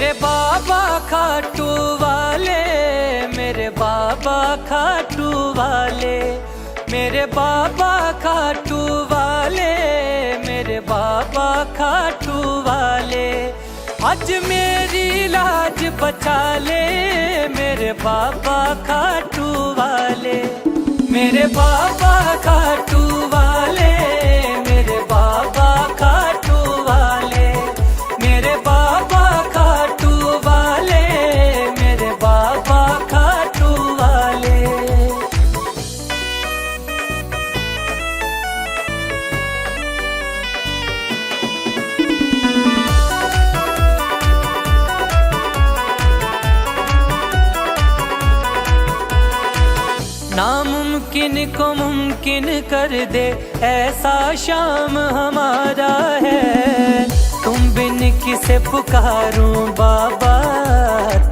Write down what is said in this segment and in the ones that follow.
मेरे बाबा खाटू वाले, मेरे बाबा खाटू वाले, मेरे बाबा खाटू वाले, मेरे बाबा खाटू वाले, आज मेरी लाज बचा ले, मेरे बाबा खाटू वाले, मेरे बाबा खाटू वाले, मेरे बाबा खाटू वाले, मेरे बाबा खाटू वाले, मेरे बाबा खाटू वाले। नामुमकिन को मुमकिन कर दे, ऐसा शाम हमारा है। तुम बिन किसे पुकारूं बाबा,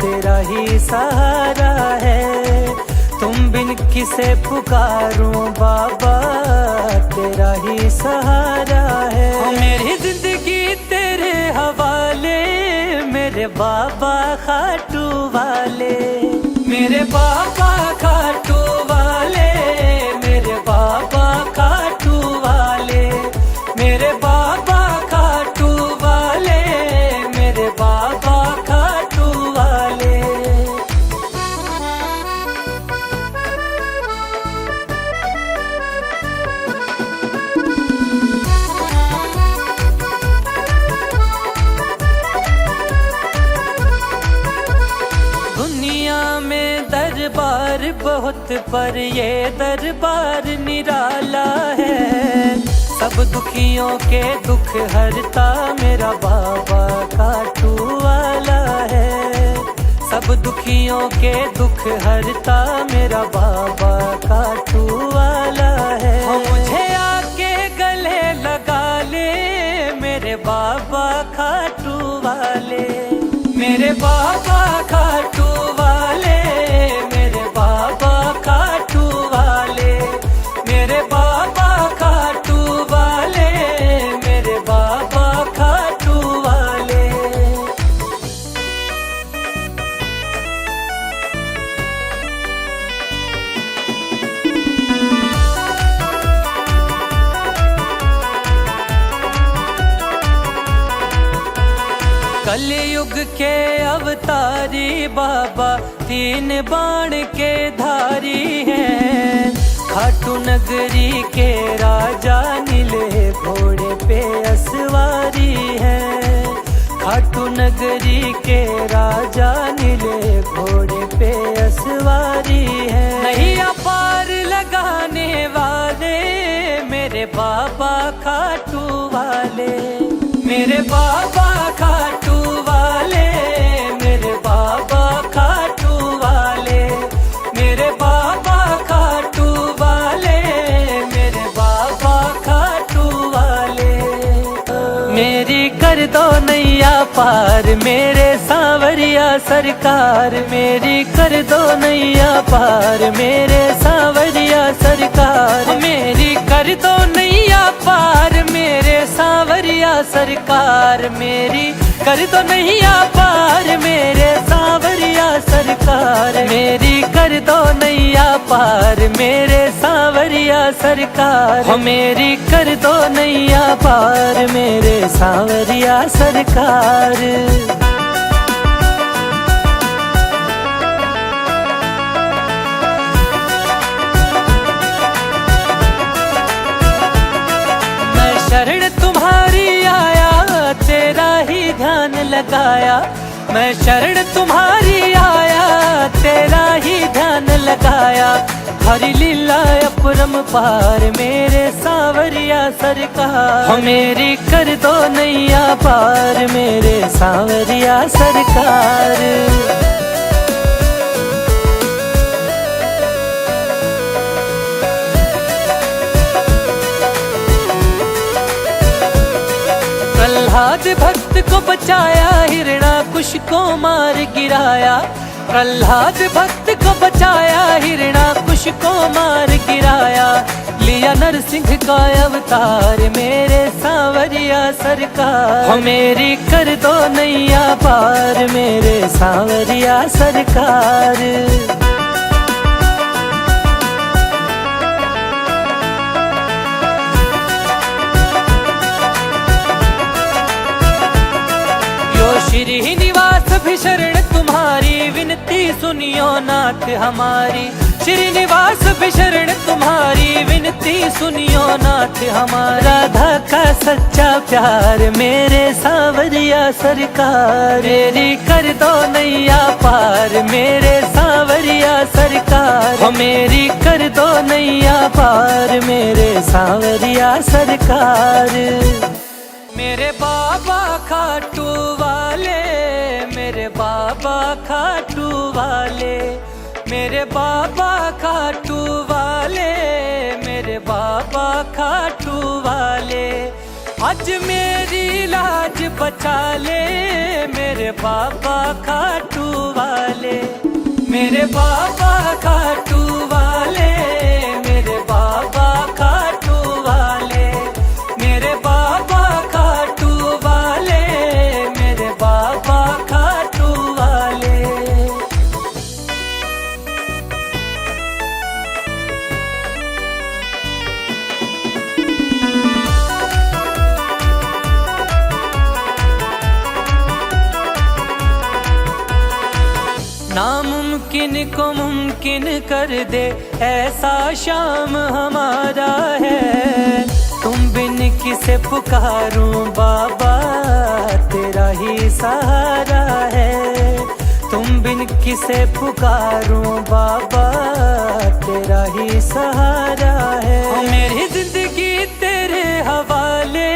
तेरा ही सहारा है। तुम बिन किसे पुकारूं बाबा, तेरा ही सहारा है। मेरी जिंदगी तेरे हवाले, मेरे बाबा खाटू वाले, मेरे बाबा खाटू वाले, मेरे बाबा खाटू वाले, मेरे बाबा खाटू वाले, मेरे बाबा खाटू वाले। दुनिया में दरबार बहुत, पर ये दरबार निराला है। सब दुखियों के दुख हरता मेरा बाबा खाटू वाला है। सब दुखियों के दुख हरता मेरा बाबा खाटू वाला है। मुझे आके गले लगा ले, मेरे बाबा खाटू वाले, मेरे बाबा खाटू वाले, मेरे बाबा खाटू वाले, मेरे बाबा खाटू वाले, मेरे बाबा खाटू वाले। कलयुग के अवतारी बाबा, तीन बाण के धारी हैं। खाटू नगरी के राजा, नीले घोड़े पे असवारी हैं। खाटू नगरी के राजा, नीले घोड़े पे असवारी हैं। नैया पार लगाने वाले, मेरे बाबा खाटू वाले, मेरे बाबा खाटू वाले, मेरे बाबा खाटू वाले, मेरे बाबा खाटू वाले, मेरे बाबा खाटू वाले। मेरी कर दो नैया पार, मेरे सांवरिया सरकार, मेरी कर दो नैया पार, मेरे सांवरिया सरकार, मेरी कर दो नैया पार, मेरे सांवरिया सरकार, मेरी कर दो नैया पार, मेरे सांवरिया सरकार, मेरी कर दो नैया पार, मेरे सांवरिया सरकार, हो मेरी कर दो नैया पार, मेरे सांवरिया सरकार। शरण तुम्हारी आया, तेरा ही ध्यान लगाया। मैं शरण तुम्हारी आया, तेरा ही ध्यान लगाया। हरि लीला अपरम पार, मेरे सांवरिया सरकार, हो मेरी कर दो नैया पार, मेरे सांवरिया सरकार। प्रहलाद भक्त को बचाया, हिरणाकुश को मार गिराया। प्रहलाद भक्त को बचाया, हिरणाकुश को मार गिराया। लिया नरसिंह का अवतार मेरे सांवरिया सरकार। हो मेरी कर दो नैया पार मेरे सांवरिया सरकार। श्रीनिवास भी शरण तुम्हारी विनती सुनियो नाथ हमारी। श्रीनिवास भी शरण तुम्हारी विनती सुनियो नाथ हमारा। राधा का सच्चा प्यार मेरे सांवरिया सरकार। मेरी कर दो नैया पार मेरे सांवरिया सरकार। हो मेरी कर दो नैया पार मेरे सांवरिया सरकार। मेरे बाबा खाटू वाले मेरे बाबा खाटू वाले मेरे बाबा खाटू वाले मेरे बाबा खाटू वाले। आज मेरी लाज बचा ले मेरे बाबा खाटू वाले। मेरे बाबा खाटू वाले मेरे बाबा खाटू वाले मेरे बाबा खाटू वाले मेरे बाबा खाटू वाले। नामुमकिन को मुमकिन कर दे ऐसा शाम हमारा है। तुम बिन किसे पुकारूं बाबा तेरा ही सहारा है। तुम बिन किसे पुकारूं बाबा तेरा ही सहारा है। मेरी जिंदगी तेरे हवाले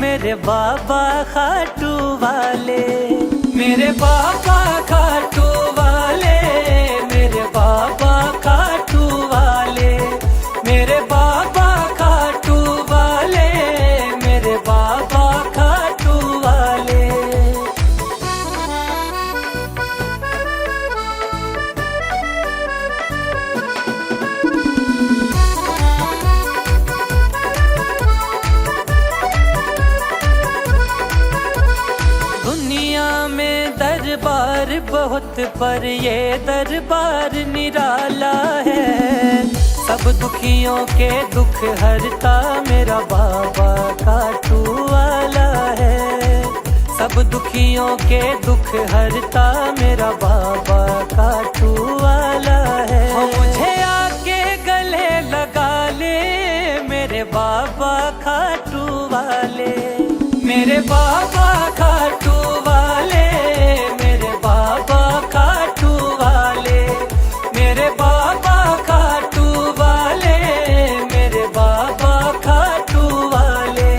मेरे बाबा खाटू वाले। मेरे बाबा खाटू वाले मेरे बाबा खाटू वाले मेरे बाबा खाटू वाले मेरे बाबा खाटू वाले। दुनिया में दरबार बहुत पर ये दरबार निराला है। सब दुखियों के दुख हरता मेरा बाबा खाटू वाला है। सब दुखियों के दुख हरता मेरा बाबा खाटू वाला है। मुझे आके गले लगा ले मेरे बाबा खाटू वाले। मेरे बाबा खाटू वाले मेरे बाबा खाटू वाले मेरे बाबा खाटू वाले मेरे बाबा खाटू वाले।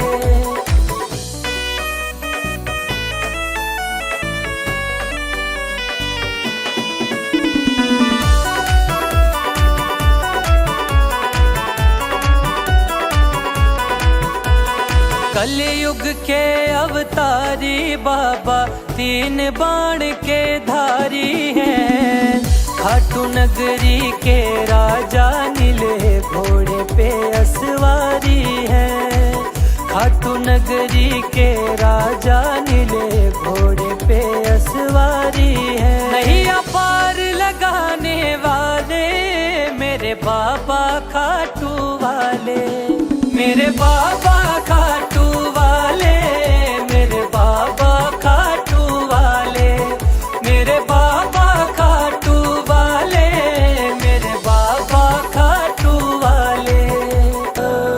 कलयुग के अवतारी बाबा तीन बाण के धारी हैं। खाटू नगरी के राजा नीले घोड़े पे असवारी है। खाटू नगरी के राजा नीले घोड़े पे असवारी है। नैया पार लगाने वाले मेरे बाबा खाटू वाले। मेरे बाबा खाटू वाले मेरे बाबा खाटू वाले मेरे बाबा खाटू वाले मेरे बाबा खाटू वाले।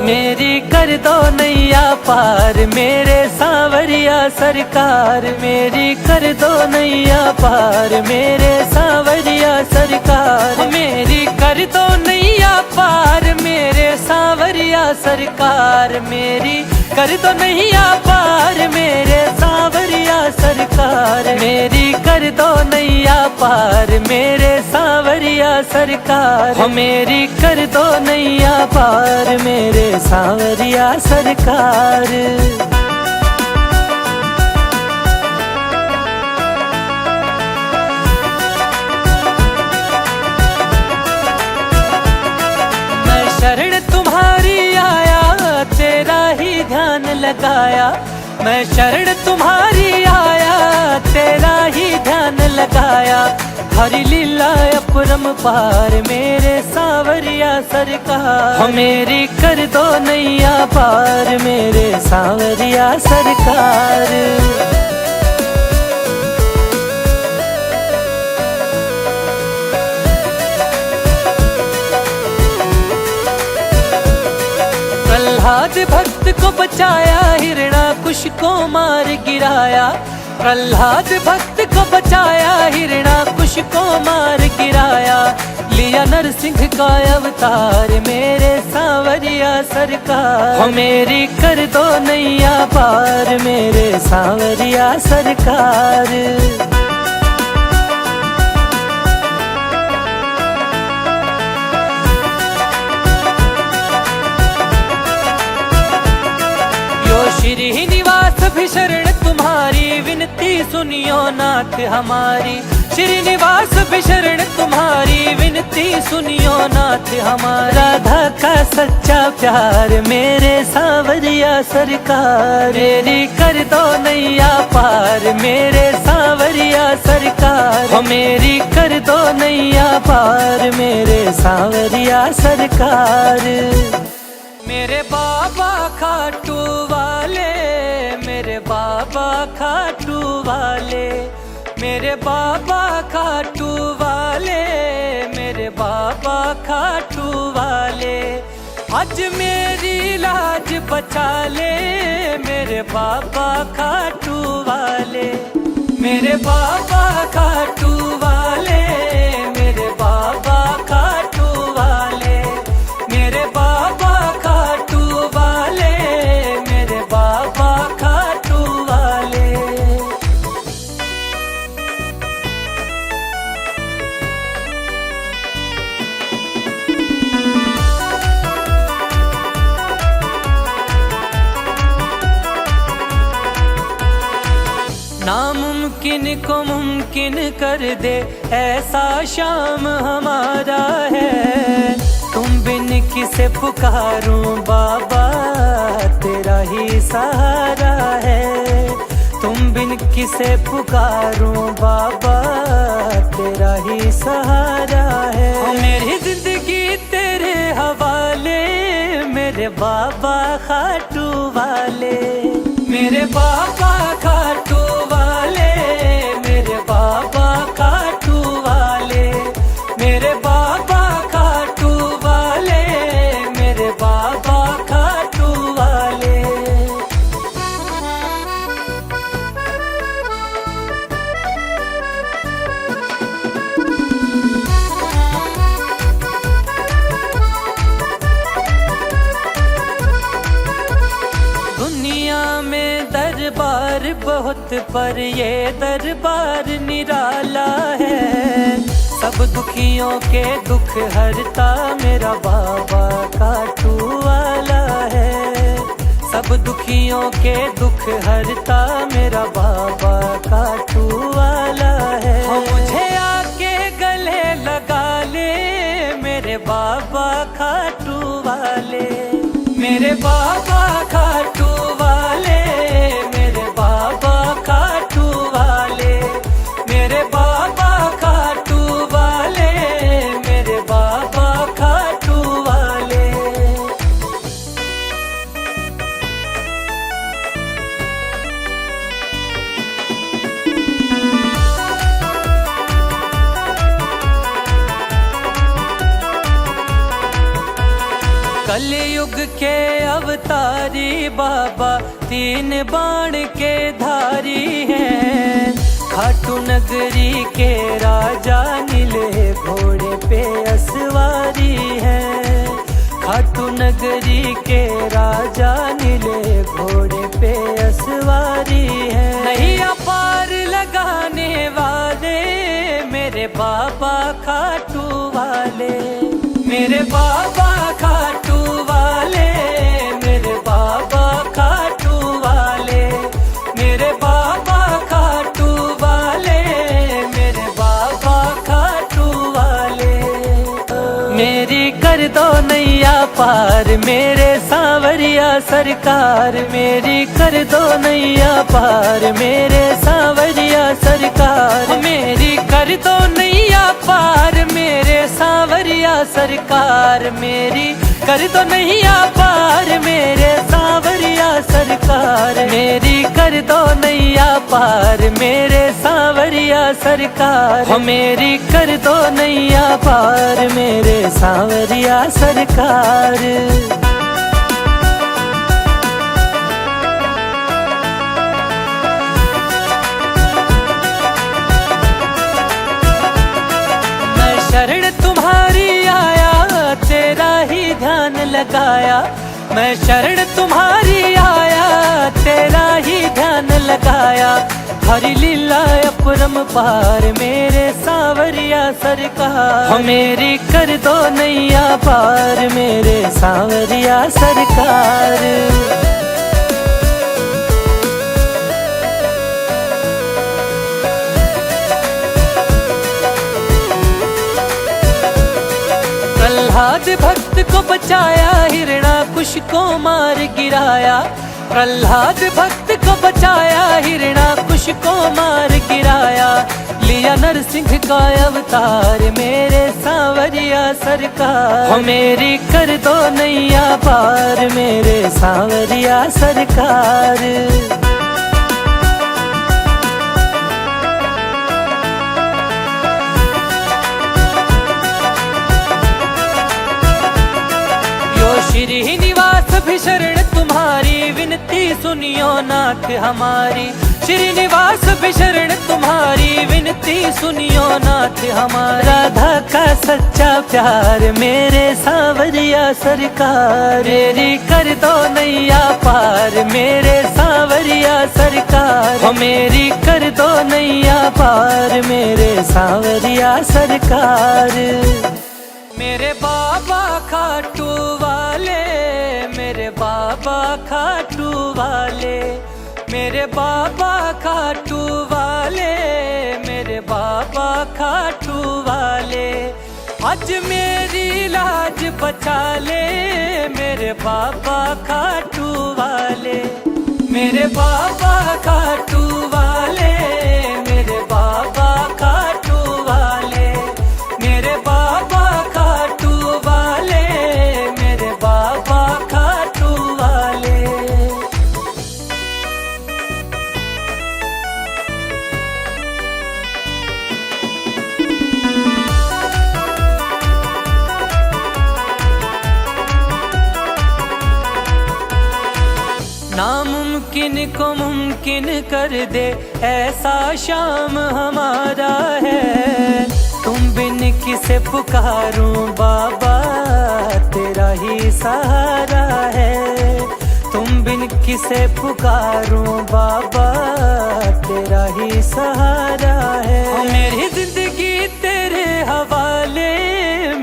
मेरी कर दो नैया पार मेरे सांवरिया सरकार। मेरी कर दो नैया पार मेरे सांवरिया सरकार। मेरी कर दो नैया पार मेरे सांवरिया सरकार। मेरी कर दो नैया पार मेरे सांवरिया सरकार। मेरी कर दो नैया पार मेरे सांवरिया सरकार। हो मेरी कर दो नैया पार मेरे सांवरिया सरकार। मैं शरण तुम्हारी लगाया। मैं शरण तुम्हारी आया, तेरा ही ध्यान लगाया। हरि लीला अपरंपार मेरे सांवरिया सरकार, हो मेरी कर दो नैया पार मेरे सांवरिया सरकार। प्रहलाद भक्त को बचाया, हिरणाकुश को मार गिराया। प्रहलाद भक्त को बचाया, हिरणाकुश को मार गिराया। लिया नरसिंह का अवतार मेरे सांवरिया सरकार, हो मेरी कर दो नैया पार मेरे सांवरिया सरकार। श्रीनिवास भी शरण तुम्हारी, विनती सुनियो नाथ हमारी। श्रीनिवास भी शरण तुम्हारी, विनती सुनियो नाथ हमारा। राधा का सच्चा प्यार मेरे सांवरिया सरकार, मेरी कर दो नैया पार मेरे सांवरिया सरकार, हो मेरी कर दो नैया पार मेरे सांवरिया सरकार। मेरे बाबा खाटू वाले, मेरे बाबा खाटू वाले, मेरे बाबा खाटू वाले, मेरे बाबा खाटू वाले। आज मेरी लाज बचा ले मेरे बाबा खाटू वाले, मेरे बाबा खाटू वाले, मेरे बाबा खाटू वाले, मेरे बाबा खाटू वाले, मेरे बाबा खाटू वाले। नामुमकिन को मुमकिन कर दे ऐसा शाम हमारा है। तुम बिन किसे पुकारूं बाबा तेरा ही सहारा है। तुम बिन किसे पुकारूं बाबा तेरा ही सहारा है। मेरी जिंदगी तेरे हवाले मेरे बाबा खाटू वाले, मेरे बाबा खाटू वाले, मेरे बाबा खाटू वाले, मेरे बाबा खाटू वाले, मेरे बाबा खाटू वाले। दुनिया में दरबार बहुत पर ये दरबार निराला है। सब दुखियों के दुख हरता मेरा बाबा खाटू वाला है। सब दुखियों के दुख हरता मेरा बाबा खाटू वाला है। मुझे आके गले लगा ले मेरे बाबा खाटू वाले, मेरे बाबा खाटू वाले, मेरे बाबा खाटू वाले, मेरे बाबा खाटू वाले, मेरे बाबा खाटू वाले। कलयुग के अवतारी बाबा तीन बाण के धारी हैं। खाटू नगरी के राजा नीले घोड़े पे असवारी हैं। खाटू नगरी के राजा नीले घोड़े पे असवारी हैं। नैया पार लगाने वाले मेरे बाबा खाटू वाले, मेरे बाबा खाटू वाले, मेरे बाबा खाटू वाले, मेरे बाबा खाटू वाले, मेरे बाबा खाटू वाले। मेरी कर दो नैया पार मेरे सांवरिया सरकार, मेरी कर दो नैया पार मेरे सांवरिया सरकार, मेरी कर दो नैया पार मेरे सांवरिया सरकार, मेरी कर दो नैया पार मेरे सांवरिया सरकार, मेरी कर दो नैया पार मेरे सांवरिया सरकार, हो मेरी कर दो नैया पार मेरे सांवरिया सरकार। मैं शरण तुम्हारी आया तेरा ही ध्यान लगाया, मैं शरण तुम्हारी आया तेरा ही ध्यान लगाया, हरि लीला अपरम पार मेरे सांवरिया सरकार, हो मेरी कर दो नैया पार मेरे सांवरिया सरकार। प्रहलाद भक्त को बचाया हिरणाकुश को मार गिराया, प्रहलाद भक्त को बचाया हिरणाकुश को मार गिराया, लिया नरसिंह का अवतार मेरे सांवरिया सरकार, हो मेरी कर दो नैया पार मेरे सांवरिया सरकार। श्रीनिवास भी शरण तुम्हारी विनती सुनियो नाथ हमारी, श्रीनिवास भी शरण तुम्हारी विनती सुनियो नाथ हमारा, राधा का सच्चा प्यार मेरे सांवरिया सरकार, मेरी कर दो नैया पार मेरे सांवरिया सरकार, हो मेरी कर दो नैया पार मेरे सांवरिया सरकार। मेरे बाबा खाटू वाले, मेरे बाबा खाटू वाले, मेरे बाबा खाटू वाले, मेरे बाबा खाटू वाले, आज मेरी लाज बचा ले मेरे बाबा खाटू वाले, मेरे बाबा खाटू वाले, मेरे बाबा खाटू वाले, मेरे बाबा खाटू वाले, मेरे बाबा खाटू वाले। नामुमकिन को मुमकिन कर दे ऐसा शाम हमारा है, तुम बिन किसे पुकारूं बाबा तेरा ही सहारा है, तुम बिन किसे पुकारूं बाबा तेरा ही सहारा है, मेरी जिंदगी तेरे हवाले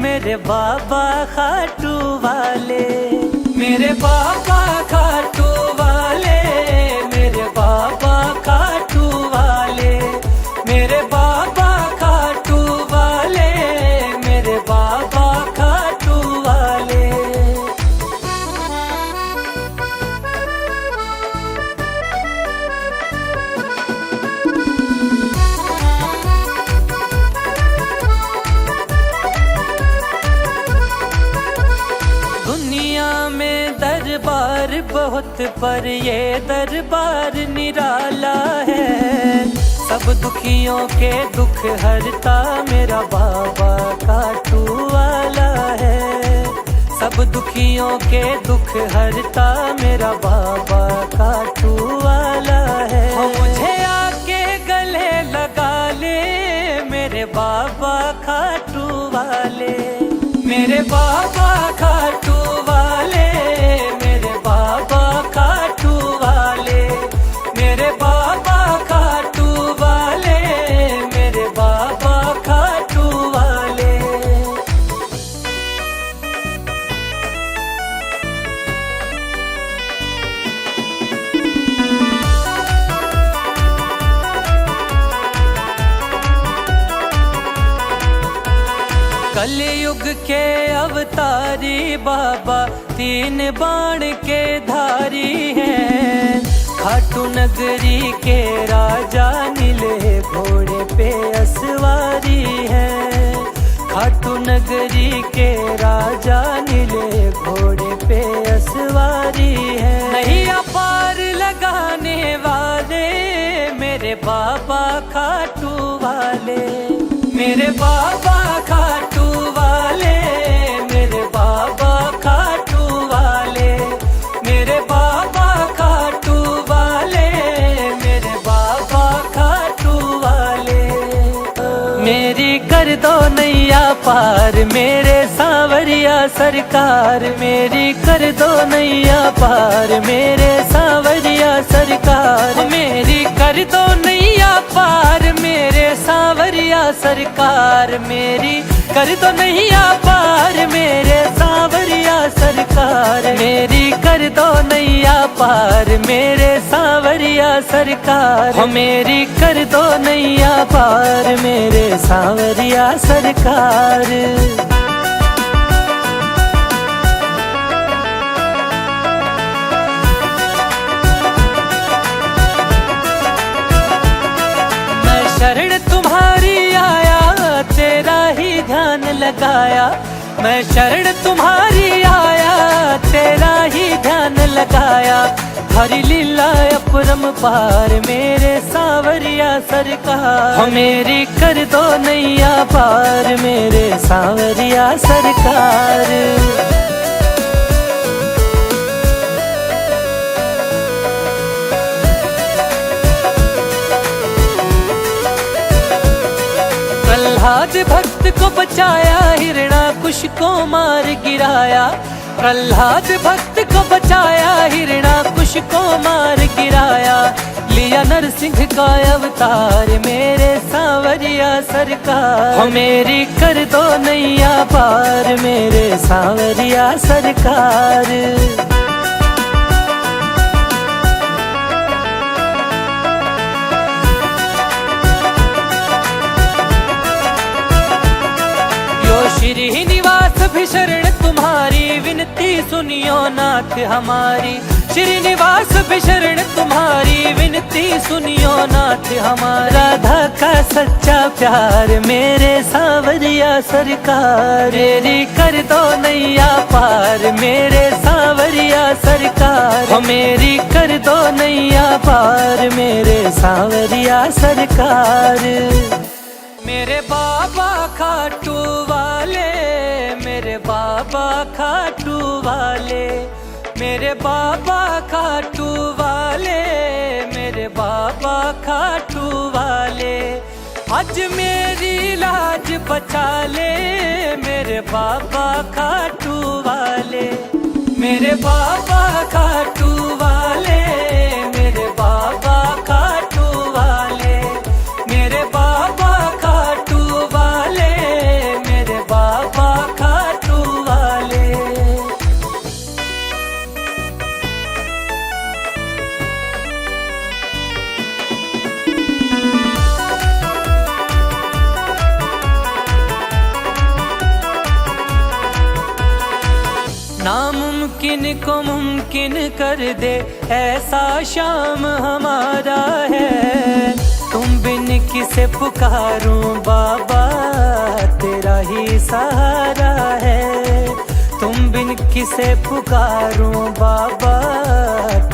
मेरे बाबा खाटू वाले, मेरे बाबा खाटू वाले, मेरे बाबा खाटू वाले, मेरे बाबा खाटू वाले, मेरे बाबा खाटू वाले। दुनिया में दरबार बहुत पर ये दरबार निराला है, सब दुखियों के दुख हरता मेरा बाबा खाटू वाला है, सब दुखियों के दुख हरता मेरा बाबा खाटू वाला है, मुझे आके गले लगा ले मेरे बाबा खाटू वाले, मेरे बाबा खाटू वाले, मेरे बाबा खाटू वाले, मेरे बाबा खाटू वाले, मेरे बाबा खाटू वाले। कलयुग के अवतारी बाबा तीन बाण के धारी हैं। खाटू नगरी के राजा नीले घोड़े पे असवारी हैं। खाटू नगरी के राजा नीले घोड़े पे असवारी हैं। नैया पार लगाने वाले मेरे बाबा खाटू वाले, मेरे बाबा खाटू वाले, मेरे बाबा खाटू वाले, मेरे बाबा खाटू वाले, मेरे बाबा खाटू वाले। मेरी कर दो नैया पार मेरे सांवरिया सरकार, मेरी कर दो नैया पार मेरे सांवरिया सरकार, मेरी कर दो नैया पार मेरे सांवरिया सरकार, मेरी कर दो नैया पार मेरे सांवरिया सरकार, मेरी कर दो नैया पार मेरे सांवरिया सरकार, हो मेरी कर दो नैया पार मेरे सांवरिया सरकार। शरण तुम्हारी आया तेरा ही ध्यान लगाया, मैं शरण तुम्हारी आया तेरा ही ध्यान लगाया। हरि लीला अपरम पार मेरे सांवरिया सरकार, हो मेरी कर दो नैया पार मेरे सांवरिया सरकार। प्रहलाद भक्त को बचाया, हिरणाकुश को मार गिराया। प्रहलाद भक्त को बचाया, हिरणाकुश को मार गिराया। लिया नरसिंह का अवतार मेरे सांवरिया सरकार, हो मेरी कर दो नैया पार मेरे सांवरिया सरकार। श्रीनिवास भी शरण तुम्हारी विनती सुनियो नाथ हमारी, श्रीनिवास भी शरण तुम्हारी विनती सुनियो नाथ हमारा। राधा का सच्चा प्यार मेरे सांवरिया सरकार, मेरी कर दो नैया पार मेरे सांवरिया सरकार, हो मेरी कर दो नैया पार मेरे सांवरिया सरकार। मेरे बाबा खाटू वाले, मेरे बाबा खाटू वाले, मेरे बाबा खाटू वाले, मेरे बाबा खाटू वाले। आज मेरी लाज बचा ले मेरे बाबा खाटू वाले, मेरे बाबा खाटू वाले, मेरे बाबा खाटू वाले, मेरे बाबा खाटू वाले, मेरे बाबा खाटू वाले। नामुमकिन को मुमकिन कर दे ऐसा शाम हमारा है। तुम बिन किसे पुकारूं बाबा तेरा ही सहारा है। तुम बिन किसे पुकारूं बाबा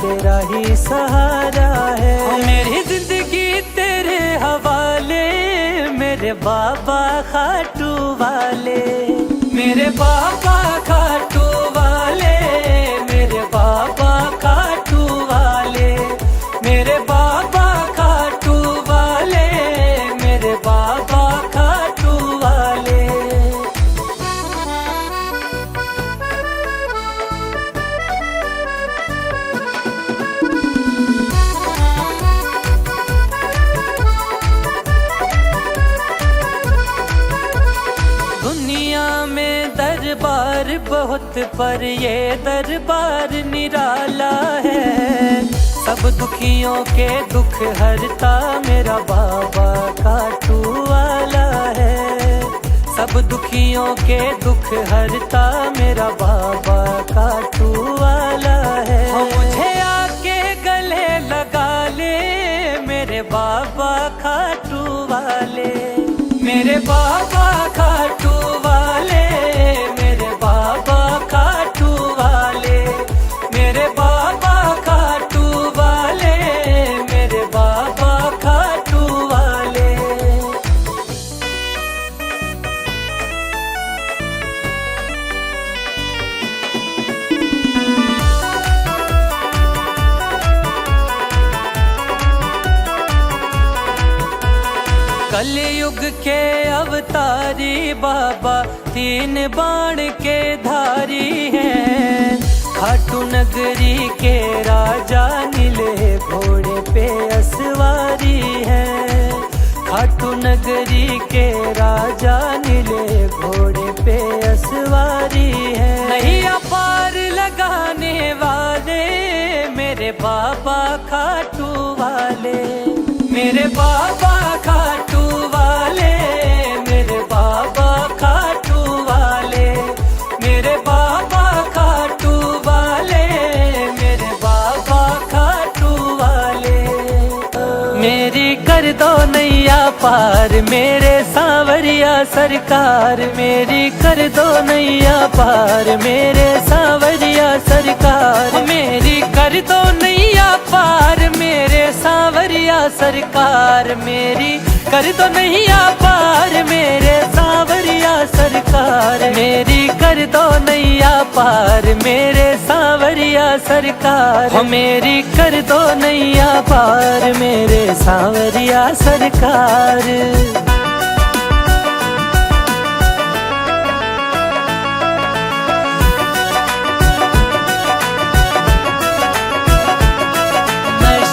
तेरा ही सहारा है। मेरी जिंदगी तेरे हवाले मेरे बाबा खाटू वाले, मेरे बाबा खाटू वाले, मेरे बाबा खाटू वाले, मेरे बाबा खाटू वाले, मेरे बाबा खाटू वाले। दुनिया में दरबार बहुत पर ये दरबार निराला है। सब दुखियों के दुख हरता मेरा बाबा खाटू वाला है। सब दुखियों के दुख हरता मेरा बाबा खाटू वाला है। मुझे आके गले लगा ले मेरे बाबा खाटू वाले, मेरे बाबा खाटू वाले, मेरे बाबा खाटू वाले, मेरे बाबा खाटू वाले, मेरे बाबा खाटू वाले। कलयुग के अवतारी बाबा तीन बाण के धारी हैं। खाटू नगरी के राजा नीले घोड़े पे असवारी हैं। खाटू नगरी के राजा नीले घोड़े पे असवारी हैं। नैया पार लगाने वाले मेरे बाबा खाटू वाले, मेरे बाबा खाटू वाले, मेरे बाबा खाटू वाले, मेरे बाबा खाटू वाले, मेरे बाबा खाटू वाले। मेरी कर दो नैया पार मेरे सांवरिया सरकार, मेरी कर दो नैया पार मेरे सांवरिया सरकार, मेरी कर दो नैया पार मेरे सांवरिया सरकार, मेरी कर दो नैया पार मेरे सांवरिया सरकार, मेरी कर दो नैया पार मेरे सांवरिया सरकार, मेरी कर दो नैया पार मेरे सांवरिया सरकार।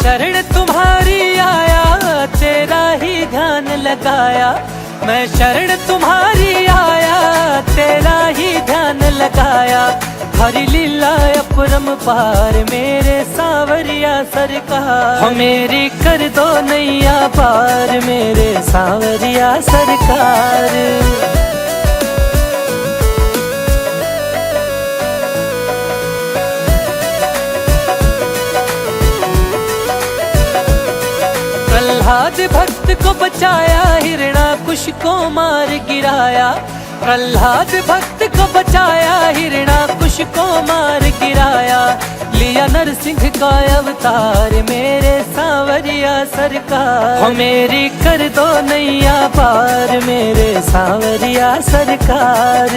शरण तुम्हारी आया तेरा ही ध्यान लगाया, मैं शरण तुम्हारी आया तेरा ही ध्यान लगाया। हरि लीला अपरम पार मेरे सांवरिया सरकार, मेरी कर दो नैया पार मेरे सांवरिया सरकार। प्रहलाद भक्त को बचाया, हिरणाकुश को मार गिराया। प्रहलाद भक्त को बचाया, हिरणाकुश को मार गिराया। लिया नरसिंह का अवतार मेरे सांवरिया सरकार, मेरी कर दो नैया पार मेरे सांवरिया सरकार।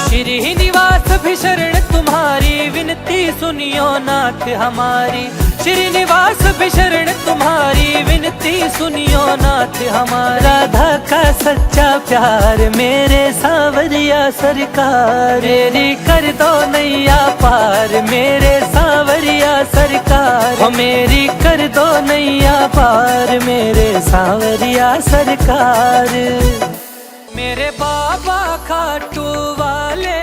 श्रीनिवास भी शरण तुम्हारी विनती सुनियो नाथ हमारी, श्रीनिवास भी शरण तुम्हारी विनती सुनियो नाथ हमारा। राधा का सच्चा प्यार मेरे सांवरिया सरकार, मेरी कर दो नैया पार मेरे सांवरिया सरकार, मेरी कर दो नैया पार मेरे सांवरिया सरकार। मेरे बाबा खाटू वाले,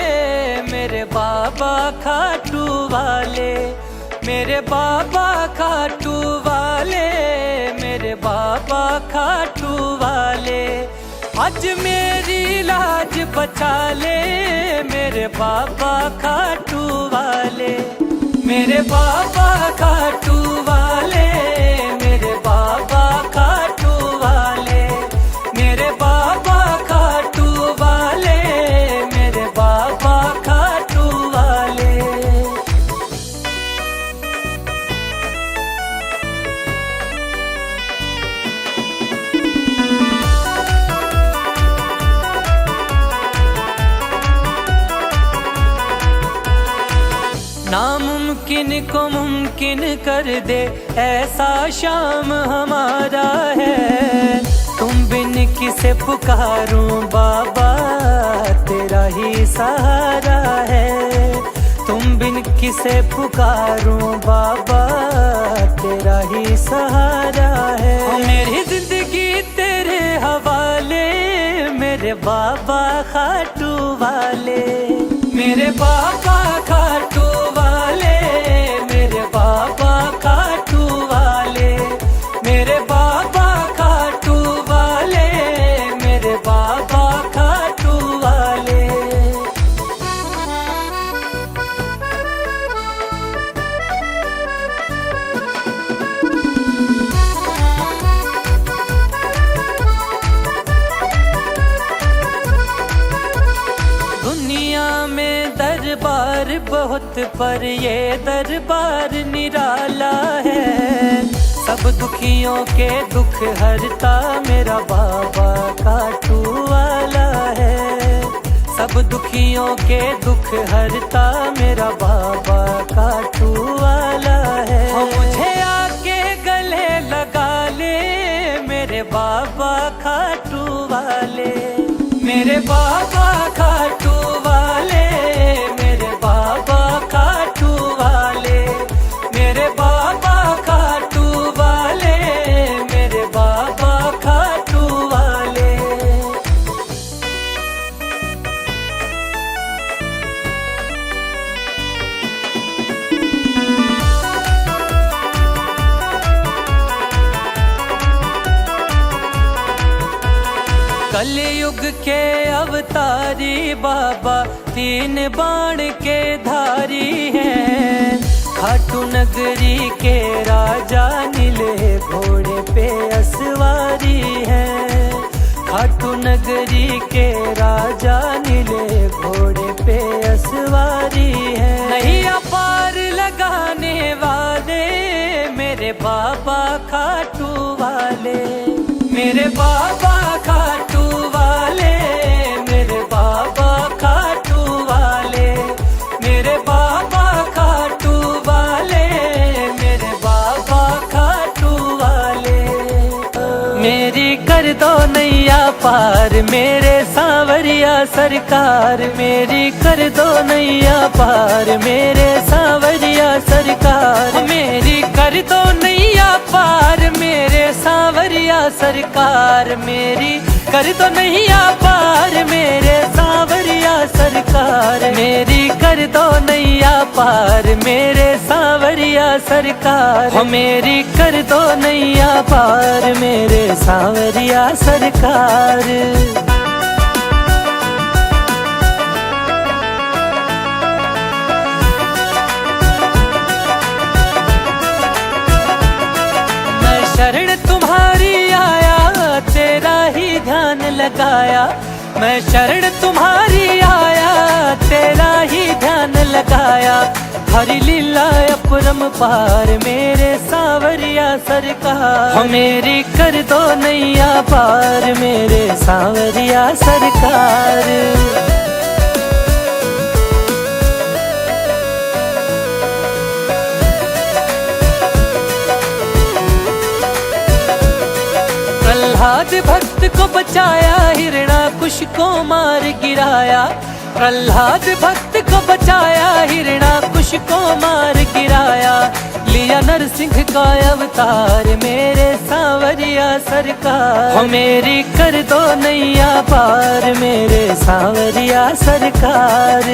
मेरे बाबा खाटू वाले, मेरे बाबा खाटू वाले, मेरे बाबा खाटू वाले। आज मेरी लाज बचा ले मेरे बाबा खाटू वाले, मेरे बाबा खाटू वाले, मेरे बाबा खाटू वाले, मेरे बाबा खाटू वाले, मेरे बाबा खाटू वाले। नामुमकिन को मुमकिन कर दे ऐसा शाम हमारा है। तुम बिन किसे पुकारूं बाबा तेरा ही सहारा है। तुम बिन किसे पुकारूं बाबा तेरा ही सहारा है। मेरी जिंदगी तेरे हवाले मेरे बाबा खाटू वाले, मेरे बाबा खाटू दुनिया में दरबार बहुत, पर ये दरबार निराला है। सब दुखियों के दुख हरता मेरा बाबा खाटू वाला है। सब दुखियों के दुख हरता मेरा बाबा खाटू वाला है। मुझे आके गले लगा ले मेरे बाबा खाटू वाले, मेरे बाबा खाटू वाले, मेरे बाबा खाटू वाले, मेरे बाबा खाटू वाले, मेरे बाबा खाटू वाले। कलयुग के अवतारी बाबा तीन बाण के धारी हैं। खाटू नगरी के राजा नीले घोड़े पे असवारी हैं। खाटू नगरी के राजा नीले घोड़े पे असवारी हैं। नैया पार लगाने वाले मेरे बाबा खाटू वाले, मेरे बाबा खाटू वाले, मेरे बाबा खाटू वाले, मेरे बाबा खाटू वाले, मेरे बाबा खाटू वाले। मेरी कर दो नैया पार मेरे सांवरिया सरकार, मेरी कर दो नैया पार मेरे सांवरिया सरकार, मेरी कर दो नैया पार मेरे सांवरिया सरकार, मेरी कर दो नैया पार मेरे सांवरिया सरकार, मेरी कर दो नैया पार मेरे सांवरिया सरकार, हो मेरी कर दो नैया पार मेरे सांवरिया सरकार। शरण तुम्हारी आया तेरा ही ध्यान लगाया, मैं शरण तुम्हारी आया तेरा ही ध्यान लगाया। हरि लीला अपरम पार मेरे सांवरिया सरकार, हो मेरी कर दो नैया पार मेरे सांवरिया सरकार। प्रहलाद भक्त को बचाया, हिरणाकुश को मार गिराया। प्रहलाद भक्त को बचाया, हिरणाकुश को मार गिराया। लिया नरसिंह का अवतार मेरे सांवरिया सरकार, हो मेरी कर दो नैया पार मेरे सांवरिया सरकार।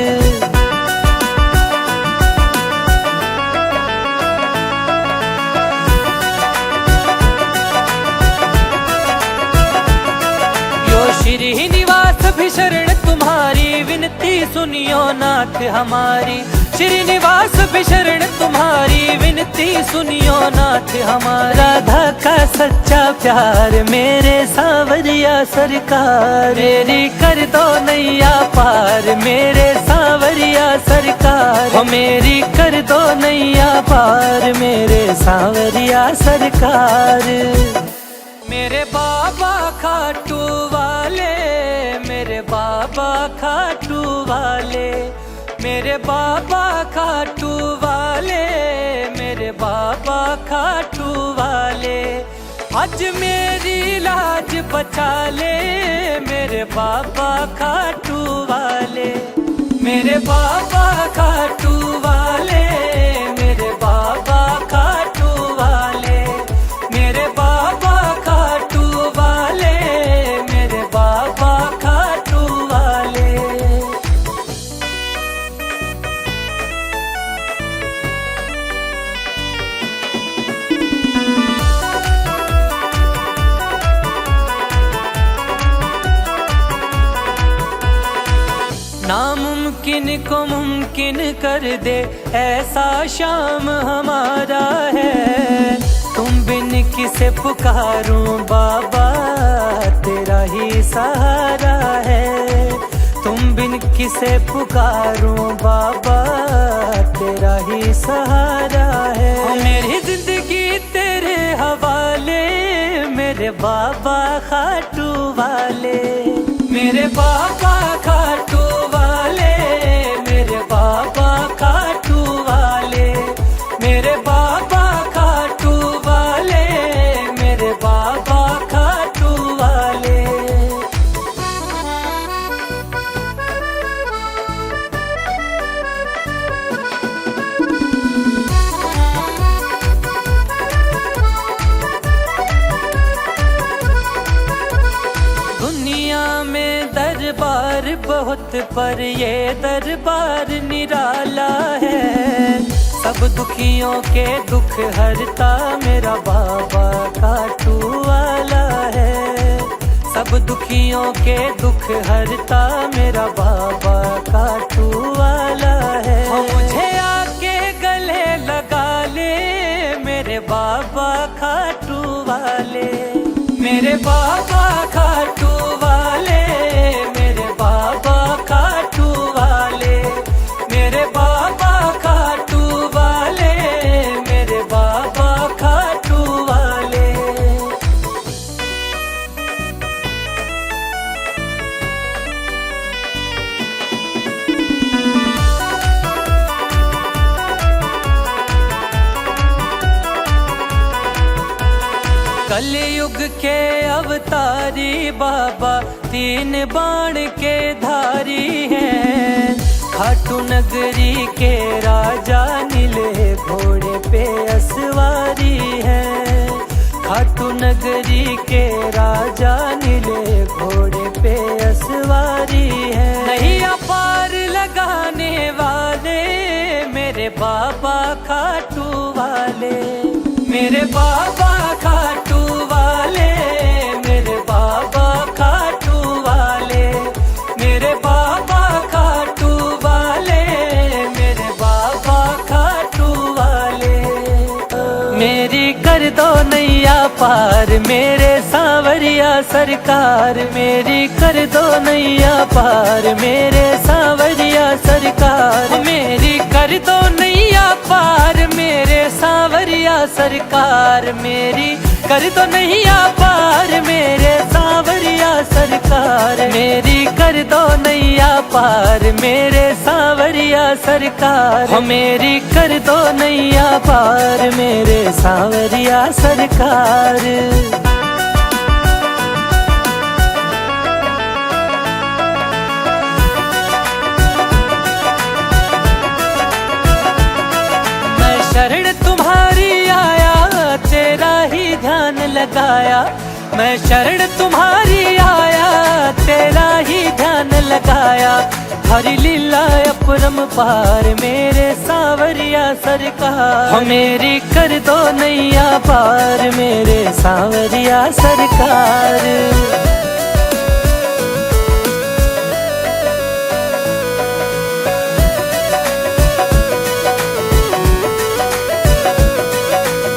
श्रीनिवास भी शरण तुम्हारी विनती सुनियो नाथ हमारी, श्रीनिवास भी शरण तुम्हारी विनती सुनियो नाथ हमारा। राधा का सच्चा प्यार मेरे सांवरिया सरकार, मेरी कर दो नैया पार मेरे सांवरिया सरकार, हो मेरी कर दो नैया पार मेरे सांवरिया सरकार। मेरे बाबा खाटू वाले, मेरे बाबा खाटू वाले, मेरे बाबा खाटू वाले, मेरे बाबा खाटू वाले। आज मेरी लाज बचा ले मेरे बाबा खाटू वाले, मेरे बाबा खाटू वाले, मेरे बाबा खाटू वाले, मेरे बाबा खाटू वाले, मेरे बाबा खाटू वाले। नामुमकिन को मुमकिन कर दे ऐसा शाम हमारा है। तुम बिन किसे पुकारूं बाबा तेरा ही सहारा है। तुम बिन किसे पुकारूं बाबा, तेरा ही सहारा है। मेरी जिंदगी तेरे हवाले, मेरे बाबा खाटू वाले, मेरे बाबा खाटू वाले, मेरे बाबा खाटू वाले, मेरे बाबा खाटू वाले, मेरे बाबा खाटू वाले। दुनिया में दरबार बहुत पर ये दरबार निराला है। सब दुखियों के दुख हरता मेरा बाबा खाटू वाला है। सब दुखियों के दुख हरता मेरा बाबा खाटू वाला है। मुझे आके गले लगा ले मेरे बाबा खाटू वाले, मेरे बाबा खाटू वाले, मेरे बाबा खाटू वाले, मेरे बाबा खाटू वाले, मेरे बाबा खाटू वाले। कलयुग के अवतारी बाबा तीन बाण के धारी हैं। खाटू नगरी के राजा नीले घोड़े पे असवारी है। खाटू नगरी के राजा नीले घोड़े पे असवारी है। नैया पार लगाने वाले मेरे बाबा खाटू वाले, मेरे बाबा खाटू वाले, मेरे बाबा खाटू वाले, मेरे बाबा खाटू वाले, मेरे बाबा खाटू वाले। मेरी कर दो नैया पार मेरे सांवरिया सरकार, मेरी कर दो नैया पार मेरे सांवरिया सरकार, मेरी कर दो नैया पार मेरे सांवरिया सरकार, मेरी कर दो नैया पार मेरे सांवरिया सरकार, मेरी कर दो नैया पार मेरे सांवरिया सरकार, मेरी कर दो नैया पार मेरे सांवरिया सरकार। शरण तुम्हारी आया तेरा ही ध्यान लगाया, मैं शरण तुम्हारी आया तेरा ही ध्यान लगाया। हरि लीला अपरम पार मेरे सांवरिया सरकार, मेरी कर दो नैया पार मेरे सांवरिया सरकार।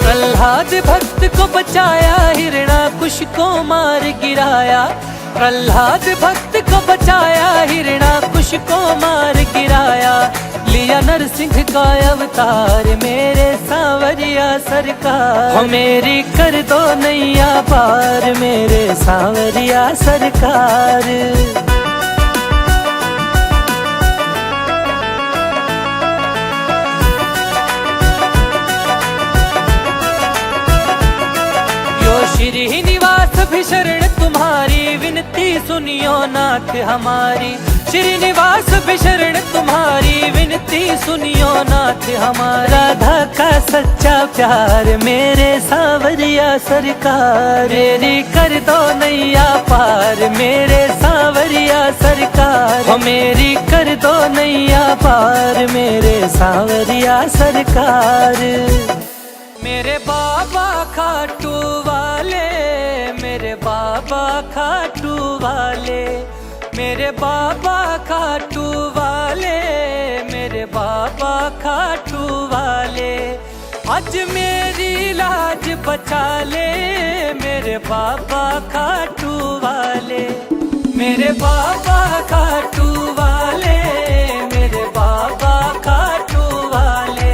प्रहलाद भक्त को बचाया, हिरणाकुश को मार गिराया। प्रहलाद भक्त को बचाया, हिरणाकुश को मार गिराया। लिया नरसिंह का अवतार मेरे सांवरिया सरकार, मेरी कर दो नैया पार मेरे सांवरिया सरकार। श्रीनिवास भी शरण तुम्हारी विनती सुनियो नाथ हमारी, श्रीनिवास भी शरण तुम्हारी विनती सुनियो नाथ हमारा। राधा का सच्चा प्यार मेरे सांवरिया सरकार, मेरी कर दो नैया पार मेरे सांवरिया सरकार, मेरी कर दो नैया पार मेरे सांवरिया सरकार। मेरे बाबा खाटू वाले, मेरे बाबा खाटू वाले, मेरे बाबा खाटू वाले, मेरे बाबा खाटू वाले। आज मेरी लाज बचा ले मेरे बाबा खाटू वाले, मेरे बाबा खाटू वाले, मेरे बाबा खाटू वाले,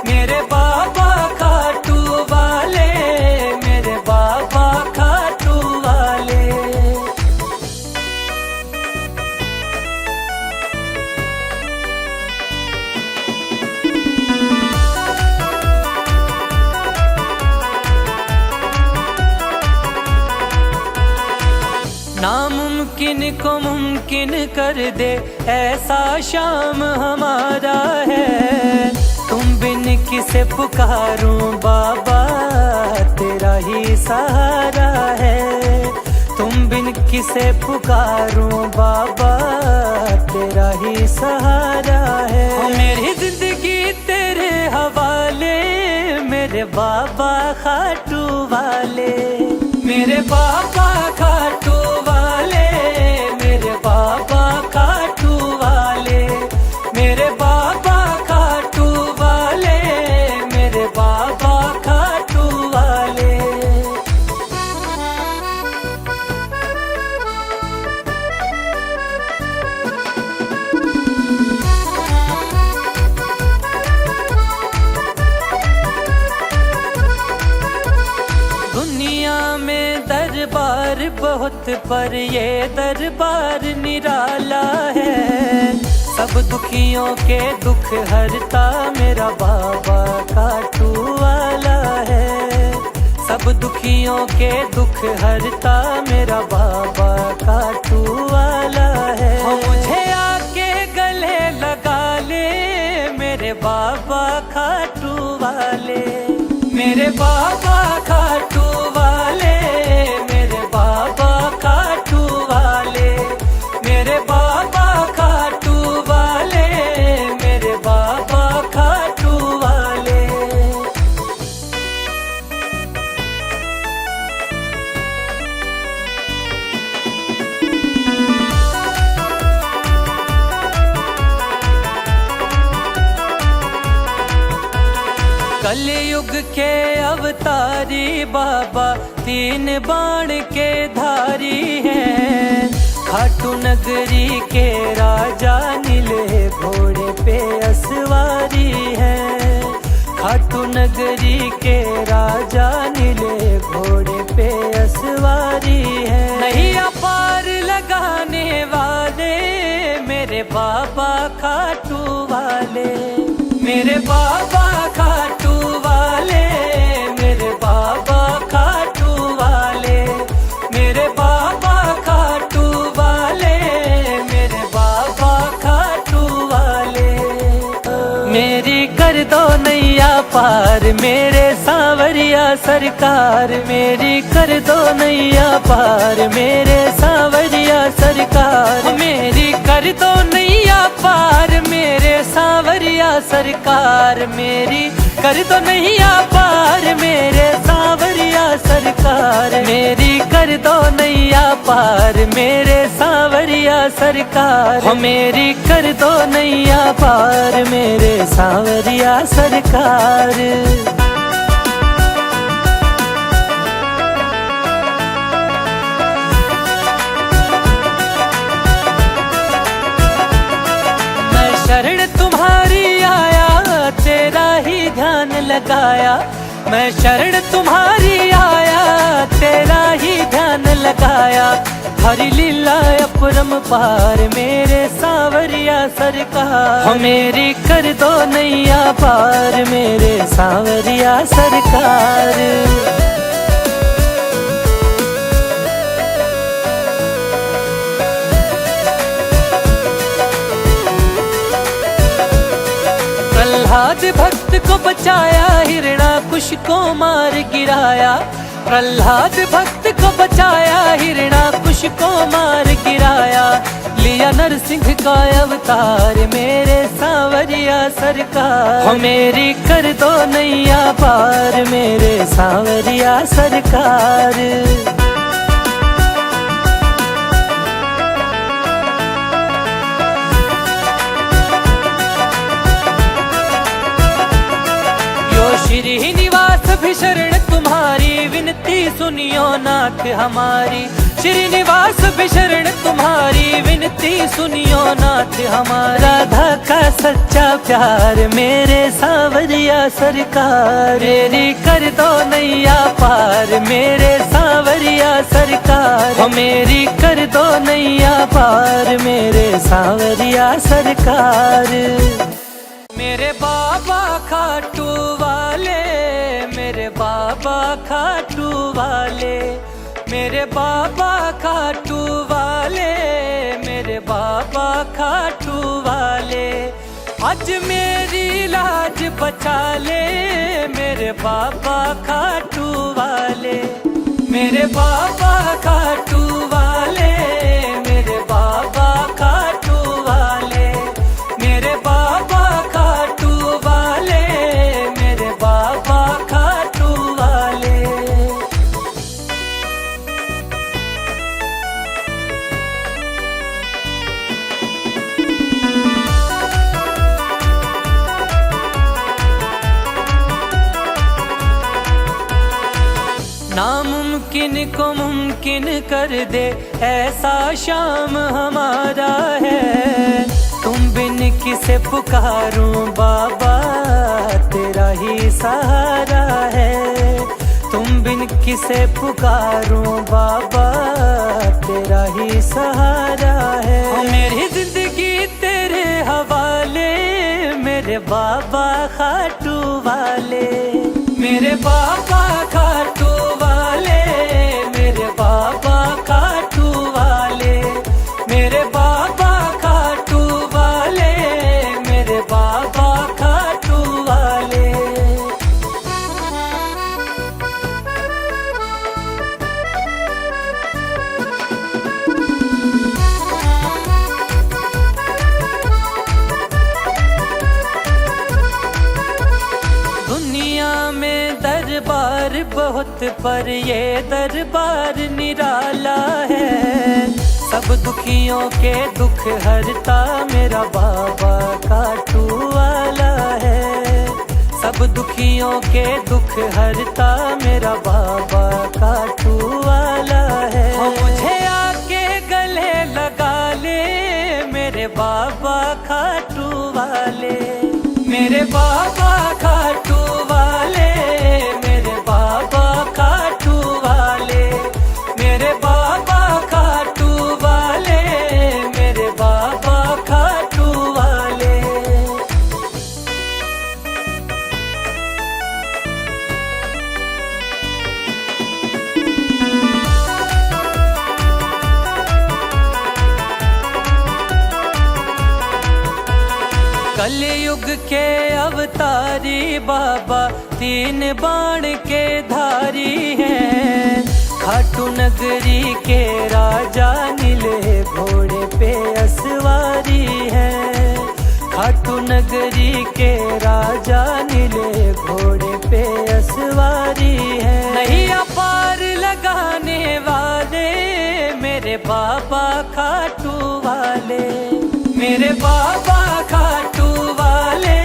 मेरे बाबा खाटू वाले, मेरे बाबा खाटू वाले। नामुमकिन को मुमकिन कर दे, ऐसा शाम हमारा है। तुम बिन किसे पुकारूं बाबा, तेरा ही सहारा है। तुम बिन किसे पुकारूं बाबा, तेरा ही सहारा है। मेरी जिंदगी तेरे हवाले, मेरे बाबा खाटू वाले, मेरे बाबा खाटू वाले, मेरे बाबा खाटू वाले, मेरे बाबा खाटू वाले, मेरे बाबा खाटू वाले। दुनिया में दरबार बहुत, पर ये दरबार निराला है। सब दुखियों के दुख हरता मेरा बाबा खाटू वाला है। सब दुखियों के दुख हरता मेरा बाबा खाटू वाला है। मुझे आके गले लगा ले, मेरे बाबा खाटू वाले, मेरे बाबा खाटू वाले, मेरे बाबा खाटू वाले, मेरे बाबा खाटू वाले, मेरे बाबा खाटू वाले। कलयुग के अवतारी बाबा, तीन बाण के धारी हैं। खाटू नगरी के राजा, नीले घोड़े पे असवारी है। खाटू नगरी के राजा, नीले घोड़े पे असवारी है। नैया पार लगाने वाले, मेरे बाबा खाटू वाले, मेरे बाबा खाटू वाले, मेरे बाबा खाटू वाले, मेरे बाबा खाटू वाले, मेरे बाबा खाटू वाले। मेरी कर दो नैया पार, मेरे सांवरिया सरकार, मेरी कर दो नैया पार, मेरे सांवरिया सरकार, मेरी कर दो नैया पार, मेरे सांवरिया सरकार, मेरी कर दो नैया पार, मेरे सांवरिया सरकार, मेरी कर दो नैया पार, मेरे सांवरिया सरकार, हो मेरी कर दो नैया पार, मेरे सांवरिया सरकार। शरण तुम्हारी आया, तेरा ही ध्यान लगाया। मैं शरण तुम्हारी आया, तेरा ही ध्यान लगाया। हरि लीला अपरंपार, मेरे सांवरिया सरकार, हो मेरी कर दो नैया पार, मेरे सांवरिया सरकार। प्रहलाद भक्त को बचाया, हिरणाकुश को मार गिराया। प्रहलाद भक्त को बचाया, हिरणाकुश को मार गिराया। लिया नरसिंह का अवतार, मेरे सांवरिया सरकार, हो मेरी कर दो नैया पार, मेरे सांवरिया सरकार। श्री निवास भी शरण तुम्हारी, विनती सुनियो नाथ हमारी। श्रीनिवास बिशरण तुम्हारी विनती सुनियो नाथ हमारा। राधा का सच्चा प्यार मेरे सांवरिया सरकार, मेरी कर दो नैया पार मेरे सांवरिया सरकार, मेरी कर दो नैया पार मेरे सांवरिया सरकार। मेरे बाबा खाटू वाले, मेरे बाबा खाटू वाले, मेरे बाबा खाटू वाले, मेरे बाबा खाटू वाले, आज मेरी लाज बचा ले मेरे बाबा खाटू वाले। मेरे बाबा खाटू वाले, मेरे बाबा खाटू वाले, मेरे बाबा खाटू वाले, मेरे बाबा खाटू वाले। नामुमकिन को मुमकिन कर दे ऐसा शाम हमारा है। तुम बिन किसे पुकारूं बाबा तेरा ही सहारा है। तुम बिन किसे पुकारूं बाबा तेरा ही सहारा है। मेरी जिंदगी तेरे हवाले मेरे बाबा खाटू वाले, मेरे बाबा खाटू वाले, मेरे बाबा खाटू वाले, मेरे बाबा खाटू वाले, मेरे बाबा खाटू वाले। दुनिया में दरबार बहुत पर ये दरबार निराला है। सब दुखियों के दुख हरता मेरा बाबा खाटू वाला है। सब दुखियों के दुख हरता मेरा बाबा खाटू वाला है। मुझे आके गले लगा ले मेरे बाबा खाटू वाले, मेरे बाबा खाटू वाले, मेरे बाबा खाटू वाले, मेरे बाबा खाटू वाले, मेरे बाबा खाटू वाले। कलयुग के अवतारी बाबा तीन बाण के धारी हैं। खाटू नगरी के राजा नीले घोड़े पे असवारी है। खाटू नगरी के राजा नीले घोड़े पे असवारी है। नैया पार लगाने वाले मेरे बाबा खाटू वाले, मेरे बाबा खाटू वाले,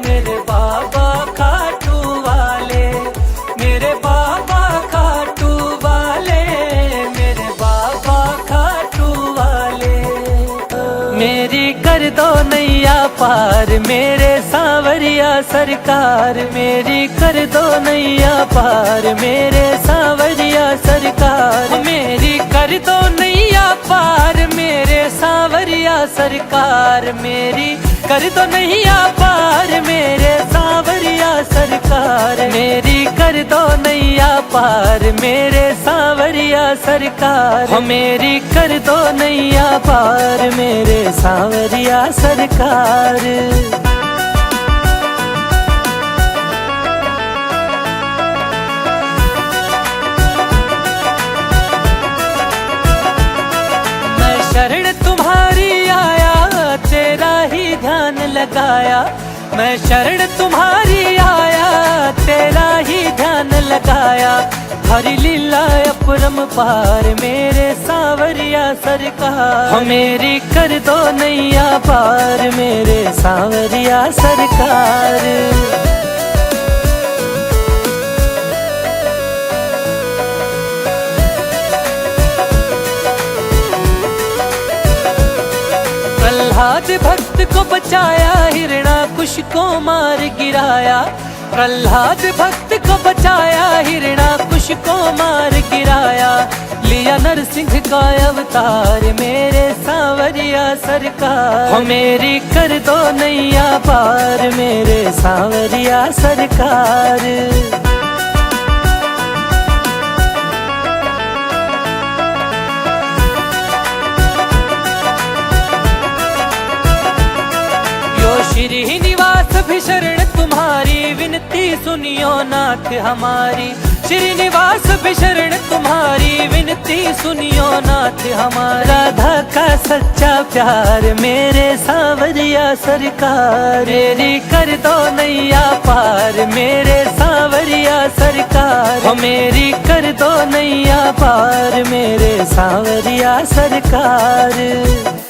मेरे बाबा खाटू वाले, मेरे बाबा खाटू वाले, मेरे बाबा खाटू वाले। मेरी कर दो नैया पार मेरे सांवरिया सरकार, मेरी कर दो नैया पार मेरे सांवरिया सरकार, मेरी कर दो नैया पार मेरे सांवरिया सरकार, मेरी कर दो नैया पार मेरे सांवरिया सरकार, मेरी कर दो नैया पार मेरे सांवरिया सरकार, मेरी कर दो नैया पार मेरे सांवरिया सरकार। शरण तुम्हारी आया तेरा ही ध्यान लगाया, मैं शरण तुम्हारी आया तेरा ही ध्यान लगाया। हरि लीला अपरम पार मेरे सांवरिया सरकार, मेरी कर दो नैया पार मेरे सांवरिया सरकार। बचाया, हिरणाकुश को मार गिराया। प्रहलाद भक्त को बचाया, हिरणाकुश को मार गिराया। लिया नरसिंह का अवतार मेरे सांवरिया सरकार, हो मेरी कर दो नैया पार मेरे सांवरिया सरकार। श्रीनिवास भी शरण तुम्हारी, विनती सुनियो नाथ हमारी। श्रीनिवास भी शरण तुम्हारी, विनती सुनियो नाथ हमारा। राधा का सच्चा प्यार मेरे सांवरिया सरकार, मेरी कर दो नैया पार मेरे सांवरिया सरकार, हो मेरी कर दो नैया पार मेरे सांवरिया सरकार।